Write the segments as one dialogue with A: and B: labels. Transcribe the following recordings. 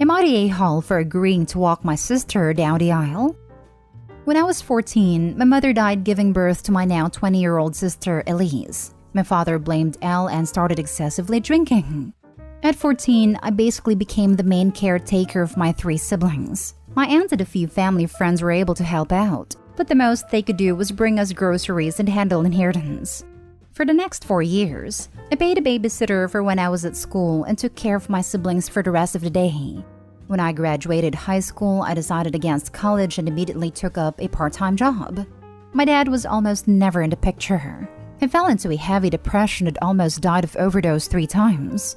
A: Am I the a-hole for agreeing to walk my sister down the aisle? When I was 14, my mother died giving birth to my now 20-year-old sister, Elise. My father blamed Elle and started excessively drinking. At 14, I basically became the main caretaker of my 3 siblings. My aunt and a few family friends were able to help out, but the most they could do was bring us groceries and handle inheritance. For the next 4 years, I paid a babysitter for when I was at school and took care of my siblings for the rest of the day. When I graduated high school, I decided against college and immediately took up a part-time job. My dad was almost never in the picture. He fell into a heavy depression and almost died of overdose 3 times.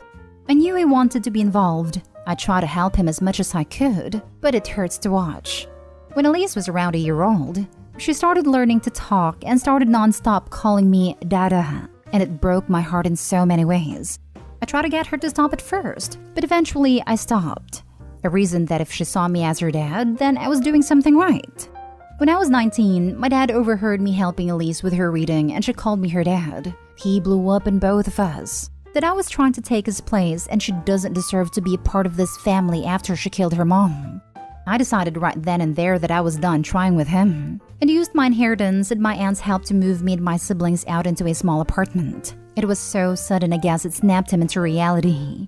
A: I knew he wanted to be involved. I tried to help him as much as I could, but it hurts to watch. When Elise was around a year old, she started learning to talk and started non-stop calling me Dada, and it broke my heart in so many ways. I tried to get her to stop at first, but eventually I stopped. I reasoned that if she saw me as her dad, then I was doing something right. When I was 19, my dad overheard me helping Elise with her reading and she called me her dad. He blew up in both of us. That I was trying to take his place and she doesn't deserve to be a part of this family after she killed her mom. I decided right then and there that I was done trying with him, and used my inheritance and my aunt's help to move me and my siblings out into a small apartment. It was so sudden, I guess it snapped him into reality.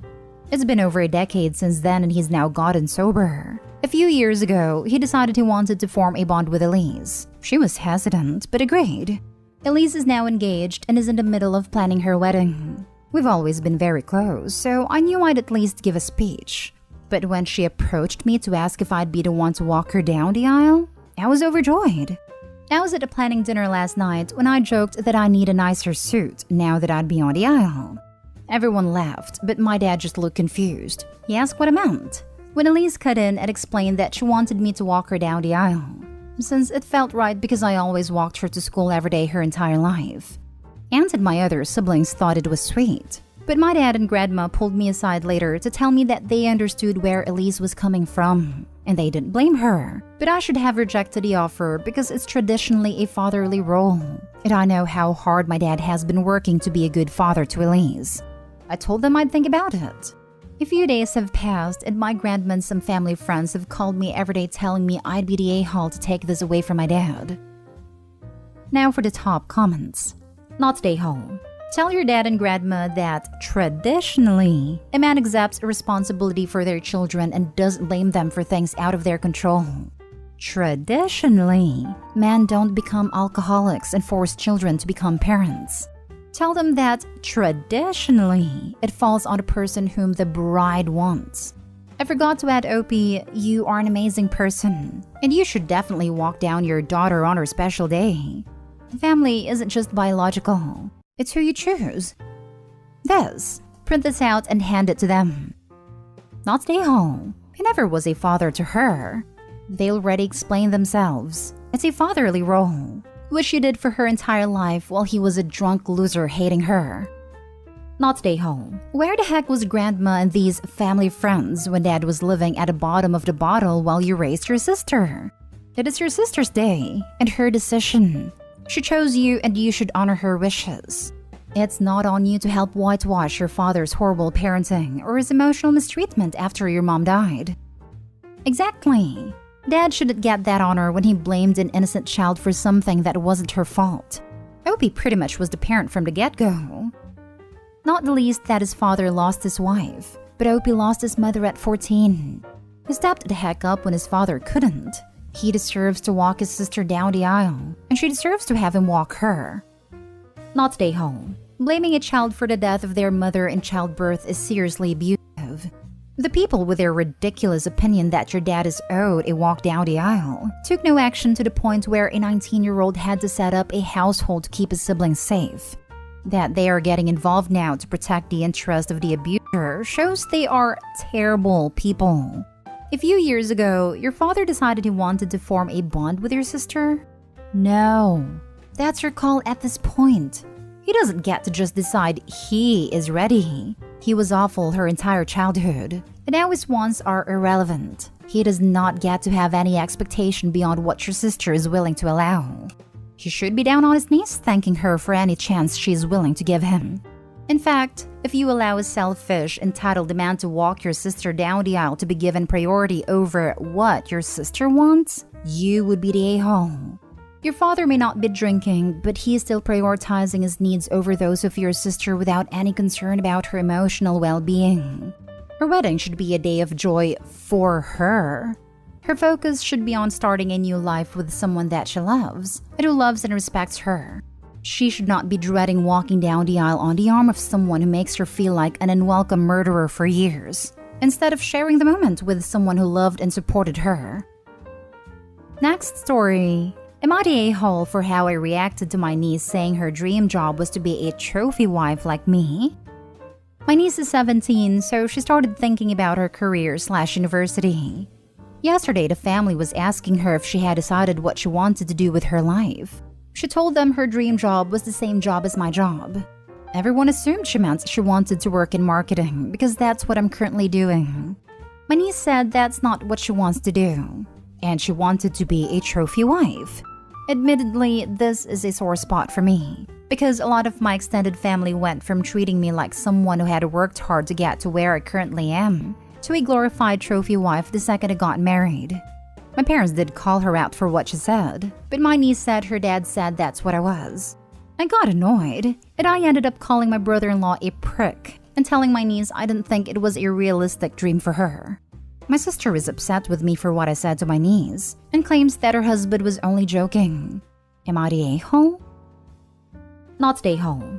A: It's been over a decade since then and he's now gotten sober. A few years ago, he decided he wanted to form a bond with Elise. She was hesitant, but agreed. Elise is now engaged and is in the middle of planning her wedding. We've always been very close, so I knew I'd at least give a speech. But when she approached me to ask if I'd be the one to walk her down the aisle, I was overjoyed. I was at a planning dinner last night when I joked that I need a nicer suit now that I'd be on the aisle. Everyone laughed, but my dad just looked confused. He asked what I meant. When Elise cut in and explained that she wanted me to walk her down the aisle, since it felt right because I always walked her to school every day her entire life. Aunt and my other siblings thought it was sweet, but my dad and grandma pulled me aside later to tell me that they understood where Elise was coming from, and they didn't blame her. But I should have rejected the offer because it's traditionally a fatherly role, and I know how hard my dad has been working to be a good father to Elise. I told them I'd think about it. A few days have passed and my grandma and some family friends have called me every day telling me I'd be the a-hole to take this away from my dad. Now for the top comments. Not the a-hole. Tell your dad and grandma that, traditionally, a man accepts responsibility for their children and doesn't blame them for things out of their control. Traditionally, men don't become alcoholics and force children to become parents. Tell them that, traditionally, it falls on the person whom the bride wants. I forgot to add, Opie, you are an amazing person, and you should definitely walk down your daughter on her special day. Family isn't just biological, it's who you choose. This, print this out and hand it to them. Not stay home. He never was a father to her. They already explained themselves. It's a fatherly role, which she did for her entire life while he was a drunk loser hating her. Not stay home. Where the heck was grandma and these family friends when dad was living at the bottom of the bottle while you raised your sister? It is your sister's day and her decision. She chose you and you should honor her wishes. It's not on you to help whitewash your father's horrible parenting or his emotional mistreatment after your mom died. Exactly. Dad shouldn't get that honor when he blamed an innocent child for something that wasn't her fault. Opie pretty much was the parent from the get-go. Not the least that his father lost his wife, but Opie lost his mother at 14. He stepped the heck up when his father couldn't. He deserves to walk his sister down the aisle, and she deserves to have him walk her. Not stay home. Blaming a child for the death of their mother in childbirth is seriously abusive. The people with their ridiculous opinion that your dad is owed a walk down the aisle took no action to the point where a 19-year-old had to set up a household to keep his siblings safe. That they are getting involved now to protect the interest of the abuser shows they are terrible people. A few years ago, your father decided he wanted to form a bond with your sister? No, that's your call at this point. He doesn't get to just decide he is ready. He was awful her entire childhood, and now his wants are irrelevant. He does not get to have any expectation beyond what your sister is willing to allow. He should be down on his knees thanking her for any chance she is willing to give him. In fact, if you allow a selfish, entitled man to walk your sister down the aisle to be given priority over what your sister wants, you would be the a-hole. Your father may not be drinking, but he is still prioritizing his needs over those of your sister without any concern about her emotional well-being. Her wedding should be a day of joy for her. Her focus should be on starting a new life with someone that she loves, and who loves and respects her. She should not be dreading walking down the aisle on the arm of someone who makes her feel like an unwelcome murderer for years, instead of sharing the moment with someone who loved and supported her. Next story. Am I the a-hole for how I reacted to my niece saying her dream job was to be a trophy wife like me? My niece is 17, so she started thinking about her career/university. Yesterday, the family was asking her if she had decided what she wanted to do with her life. She told them her dream job was the same job as my job. Everyone assumed she meant she wanted to work in marketing because that's what I'm currently doing. My niece said that's not what she wants to do, and she wanted to be a trophy wife. Admittedly, this is a sore spot for me, because a lot of my extended family went from treating me like someone who had worked hard to get to where I currently am, to a glorified trophy wife the second I got married. My parents did call her out for what she said, but my niece said her dad said that's what I was. I got annoyed, and I ended up calling my brother-in-law a prick and telling my niece I didn't think it was a realistic dream for her. My sister is upset with me for what I said to my niece and claims that her husband was only joking. Am I the a-hole? Not the a-hole.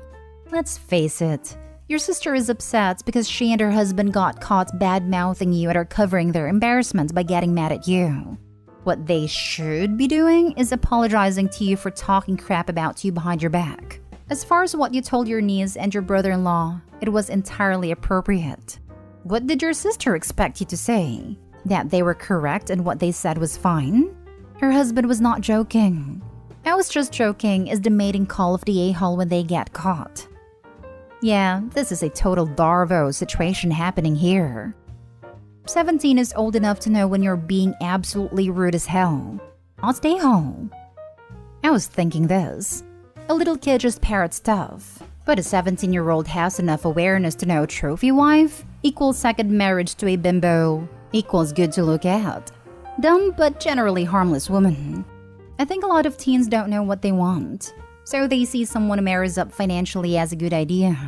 A: Let's face it, your sister is upset because she and her husband got caught bad-mouthing you and are covering their embarrassment by getting mad at you. What they should be doing is apologizing to you for talking crap about you behind your back. As far as what you told your niece and your brother-in-law, it was entirely appropriate. What did your sister expect you to say? That they were correct and what they said was fine? Her husband was not joking. I was just joking is the mating call of the a-hole when they get caught. Yeah, this is a total Darvo situation happening here. 17 is old enough to know when you're being absolutely rude as hell. Not the a-hole. I was thinking this. A little kid just parrots stuff, but a 17-year-old has enough awareness to know trophy wife equals second marriage to a bimbo equals good to look at. Dumb but generally harmless woman. I think a lot of teens don't know what they want, so they see someone who marries up financially as a good idea.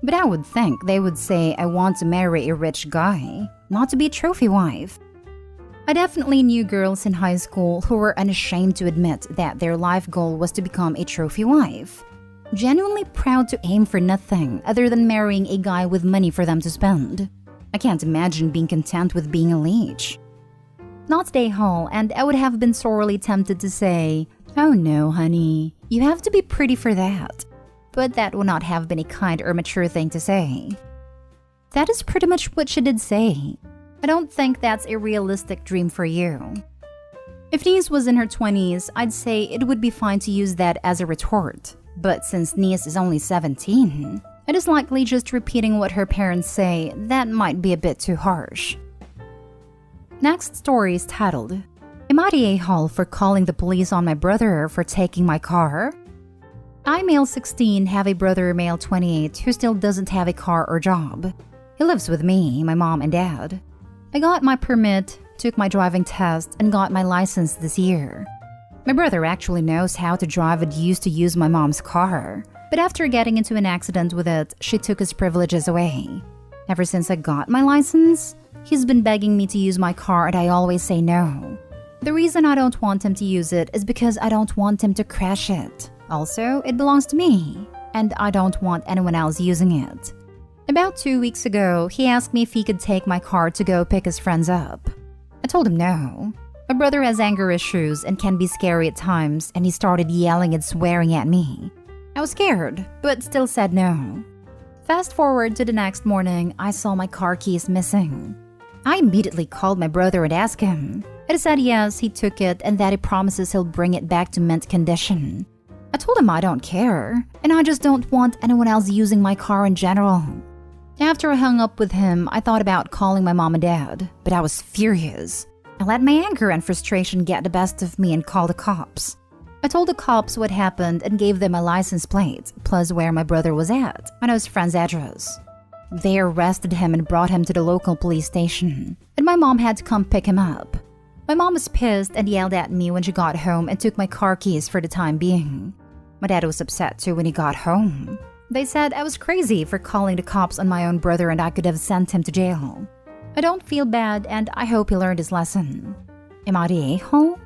A: But I would think they would say I want to marry a rich guy, not to be a trophy wife. I definitely knew girls in high school who were unashamed to admit that their life goal was to become a trophy wife. Genuinely proud to aim for nothing other than marrying a guy with money for them to spend. I can't imagine being content with being a leech. Not the a-hole, and I would have been sorely tempted to say, "Oh no, honey, you have to be pretty for that." But that would not have been a kind or mature thing to say. That is pretty much what she did say. I don't think that's a realistic dream for you. If niece was in her 20s, I'd say it would be fine to use that as a retort. But since niece is only 17, it is likely just repeating what her parents say that might be a bit too harsh. Next story is titled, Am I the a-hole for calling the police on my brother for taking my car? I, male 16, have a brother, male 28, who still doesn't have a car or job. He lives with me, my mom, and dad. I got my permit, took my driving test, and got my license this year. My brother actually knows how to drive and used to use my mom's car, but after getting into an accident with it, she took his privileges away. Ever since I got my license, he's been begging me to use my car and I always say no. The reason I don't want him to use it is because I don't want him to crash it. Also, it belongs to me, and I don't want anyone else using it. About 2 weeks ago, he asked me if he could take my car to go pick his friends up. I told him no. My brother has anger issues and can be scary at times, and he started yelling and swearing at me. I was scared, but still said no. Fast forward to the next morning, I saw my car keys missing. I immediately called my brother and asked him. He said yes, he took it and that he promises he'll bring it back to mint condition. I told him I don't care, and I just don't want anyone else using my car in general. After I hung up with him, I thought about calling my mom and dad, but I was furious. I let my anger and frustration get the best of me and called the cops. I told the cops what happened and gave them my license plate, plus where my brother was at, and his friend's address. They arrested him and brought him to the local police station, and my mom had to come pick him up. My mom was pissed and yelled at me when she got home and took my car keys for the time being. My dad was upset too when he got home. They said I was crazy for calling the cops on my own brother and I could have sent him to jail. I don't feel bad and I hope he learned his lesson. Am I the a-hole?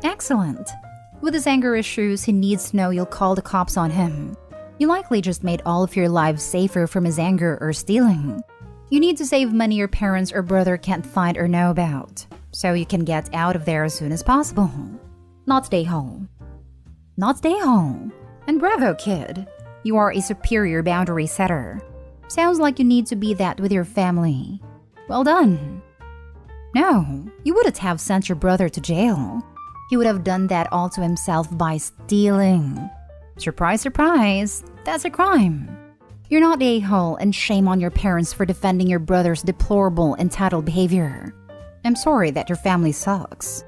A: Excellent. With his anger issues, he needs to know you'll call the cops on him. You likely just made all of your lives safer from his anger or stealing. You need to save money your parents or brother can't find or know about, so you can get out of there as soon as possible. Not stay home. Not stay home. And bravo, kid. You are a superior boundary setter. Sounds like you need to be that with your family. Well done. No, you wouldn't have sent your brother to jail. He would have done that all to himself by stealing. Surprise, surprise, that's a crime. You're not a a-hole and shame on your parents for defending your brother's deplorable, entitled behavior. I'm sorry that your family sucks.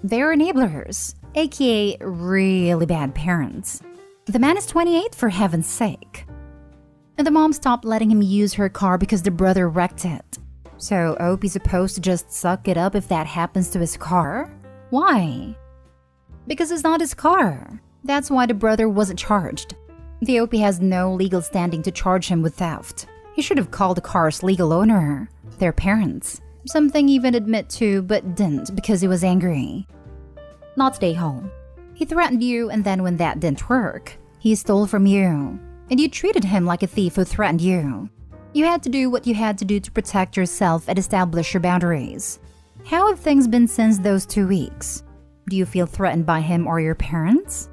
A: They're enablers, aka really bad parents. The man is 28 for heaven's sake. And the mom stopped letting him use her car because the brother wrecked it. So Opie's supposed to just suck it up if that happens to his car? Why? Because it's not his car. That's why the brother wasn't charged. The OP has no legal standing to charge him with theft. He should have called the car's legal owner, their parents. Something he even admit to but didn't because he was angry. Not stay home. He threatened you and then when that didn't work, he stole from you. And you treated him like a thief who threatened you. You had to do what you had to do to protect yourself and establish your boundaries. How have things been since those 2 weeks? Do you feel threatened by him or your parents?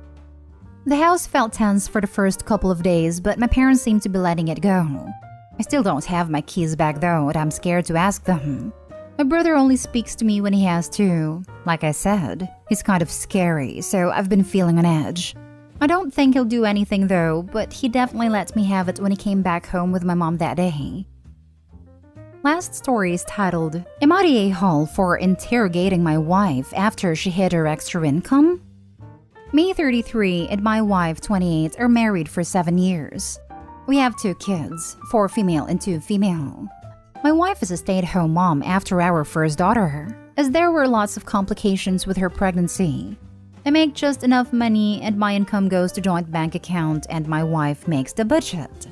A: The house felt tense for the first couple of days, but my parents seemed to be letting it go. I still don't have my keys back though, and I'm scared to ask them. My brother only speaks to me when he has to. Like I said, he's kind of scary, so I've been feeling on edge. I don't think he'll do anything though, but he definitely let me have it when he came back home with my mom that day. Last story is titled, Am I the a-hole for interrogating my wife after she hid her extra income? Me, 33, and my wife, 28, are married for 7 years. We have 2 kids, 4 female and 2 female. My wife is a stay-at-home mom after our first daughter, as there were lots of complications with her pregnancy. I make just enough money and my income goes to joint bank account and my wife makes the budget.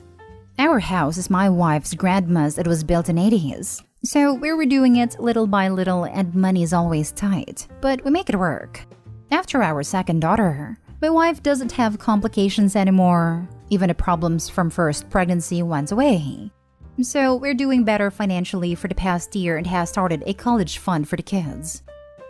A: Our house is my wife's grandma's. It was built in 80s. So we were doing it little by little and money is always tight, but we make it work. After our second daughter, my wife doesn't have complications anymore. Even the problems from first pregnancy went away. So we're doing better financially for the past year and has started a college fund for the kids.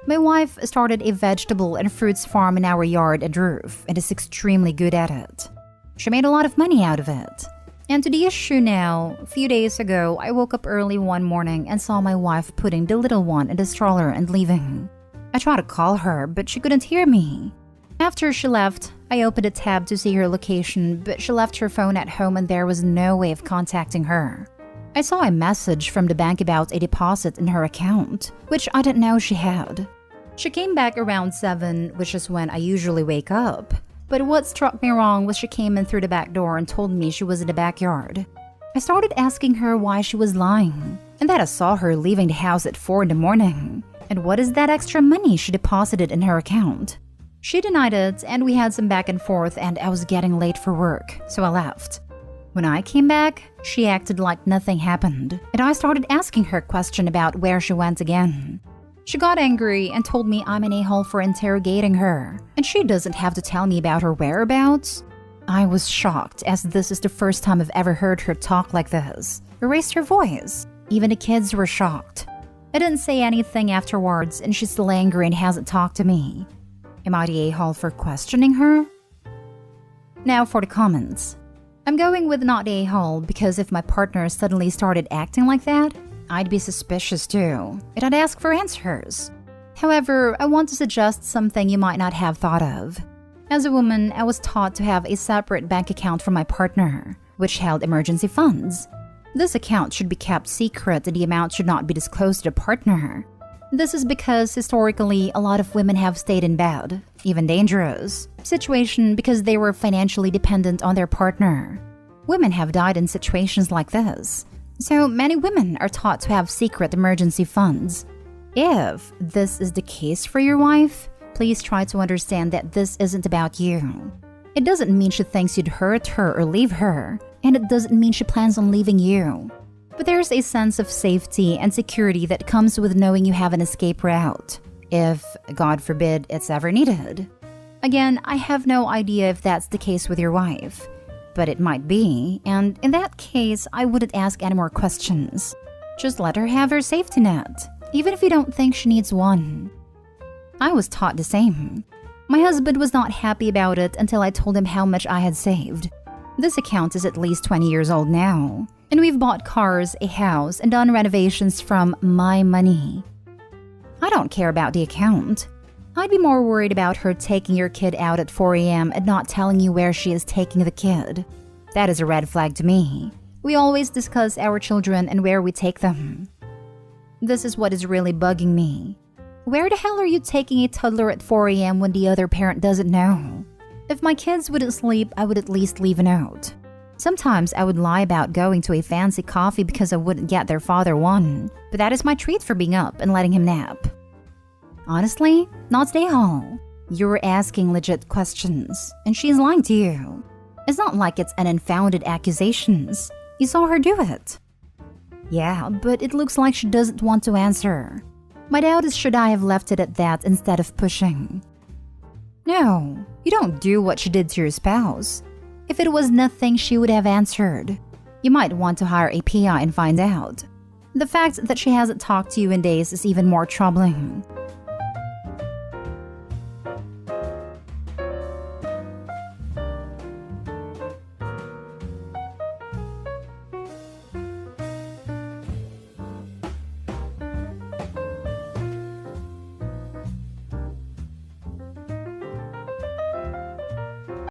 A: My wife started a vegetable and fruits farm in our yard and roof and is extremely good at it. She made a lot of money out of it. And to the issue now, a few days ago, I woke up early one morning and saw my wife putting the little one in the stroller and leaving. I tried to call her, but she couldn't hear me. After she left, I opened a tab to see her location, but she left her phone at home and there was no way of contacting her. I saw a message from the bank about a deposit in her account, which I didn't know she had. She came back around 7, which is when I usually wake up. But what struck me wrong was she came in through the back door and told me she was in the backyard. I started asking her why she was lying, and that I saw her leaving the house at 4 in the morning. And what is that extra money she deposited in her account? She denied it, and we had some back and forth, and I was getting late for work, so I left. When I came back, she acted like nothing happened, and I started asking her a question about where she went again. She got angry and told me I'm an a-hole for interrogating her, and she doesn't have to tell me about her whereabouts. I was shocked, as this is the first time I've ever heard her talk like this. Or raised her voice. Even the kids were shocked. I didn't say anything afterwards, and she's still angry and hasn't talked to me. Am I the a-hole for questioning her? Now for the comments. I'm going with not the a-hole because if my partner suddenly started acting like that, I'd be suspicious too, and I'd ask for answers. However, I want to suggest something you might not have thought of. As a woman, I was taught to have a separate bank account for my partner, which held emergency funds. This account should be kept secret and the amount should not be disclosed to the partner. This is because historically, a lot of women have stayed in bed, even dangerous, situation because they were financially dependent on their partner. Women have died in situations like this. So many women are taught to have secret emergency funds. If this is the case for your wife, please try to understand that this isn't about you. It doesn't mean she thinks you'd hurt her or leave her, and it doesn't mean she plans on leaving you. But there's a sense of safety and security that comes with knowing you have an escape route, if, God forbid, it's ever needed. Again, I have no idea if that's the case with your wife, but it might be, and in that case, I wouldn't ask any more questions. Just let her have her safety net, even if you don't think she needs one. I was taught the same. My husband was not happy about it until I told him how much I had saved. This account is at least 20 years old now, and we've bought cars, a house, and done renovations from my money. I don't care about the account. I'd be more worried about her taking your kid out at 4 a.m. and not telling you where she is taking the kid. That is a red flag to me. We always discuss our children and where we take them. This is what is really bugging me. Where the hell are you taking a toddler at 4 a.m. when the other parent doesn't know? If my kids wouldn't sleep, I would at least leave a note. Sometimes I would lie about going to a fancy coffee because I wouldn't get their father one, but that is my treat for being up and letting him nap. Honestly, not today, Hall. You're asking legit questions, and she's lying to you. It's not like it's an unfounded accusations. You saw her do it. Yeah, but it looks like she doesn't want to answer. My doubt is, should I have left it at that instead of pushing? No, you don't do what she did to your spouse. If it was nothing, she would have answered. You might want to hire a PI and find out. The fact that she hasn't talked to you in days is even more troubling.